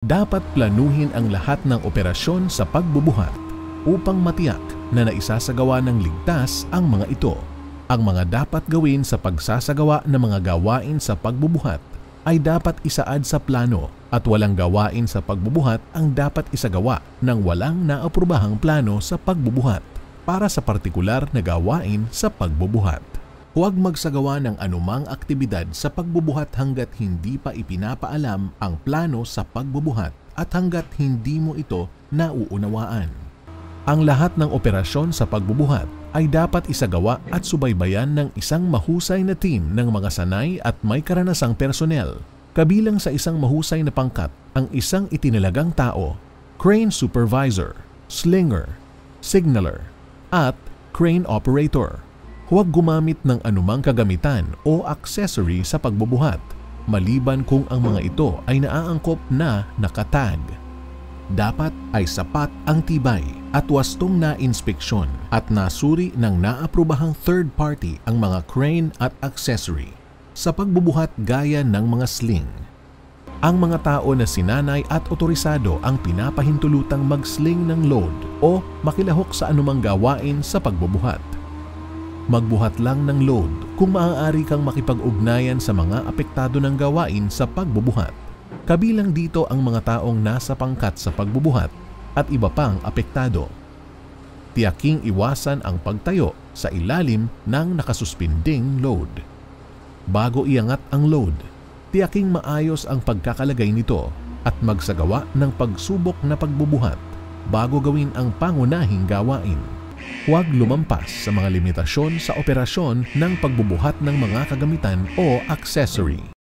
Dapat planuhin ang lahat ng operasyon sa pagbubuhat upang matiyak na naisasagawa ng ligtas ang mga ito. Ang mga dapat gawin sa pagsasagawa ng mga gawain sa pagbubuhat ay dapat isaad sa plano at walang gawain sa pagbubuhat ang dapat isagawa ng walang naaprubahang plano sa pagbubuhat para sa partikular na gawain sa pagbubuhat. Huwag magsagawa ng anumang aktibidad sa pagbubuhat hanggat hindi pa ipinapaalam ang plano sa pagbubuhat at hanggat hindi mo ito nauunawaan. Ang lahat ng operasyon sa pagbubuhat ay dapat isagawa at subaybayan ng isang mahusay na team ng mga sanay at may karanasang personnel. Kabilang sa isang mahusay na pangkat ang isang itinalagang tao, crane supervisor, slinger, signaler, at crane operator. Huwag gumamit ng anumang kagamitan o accessory sa pagbubuhat, maliban kung ang mga ito ay naaangkop na nakatag. Dapat ay sapat ang tibay at wastong na-inspeksyon at nasuri ng naaprubahang third party ang mga crane at accessory sa pagbubuhat gaya ng mga sling. Ang mga tao na sinanay at otorisado ang pinapahintulutang mag-sling ng load o makilahok sa anumang gawain sa pagbubuhat. Magbuhat lang ng load kung maaari kang makipag-ugnayan sa mga apektado ng gawain sa pagbubuhat. Kabilang dito ang mga taong nasa pangkat sa pagbubuhat at iba pang apektado. Tiyaking iwasan ang pagtayo sa ilalim ng nakasuspinding load. Bago iangat ang load, tiyaking maayos ang pagkakalagay nito at magsagawa ng pagsubok na pagbubuhat bago gawin ang pangunahing gawain. Huwag lumampas sa mga limitasyon sa operasyon ng pagbubuhat ng mga kagamitan o accessory.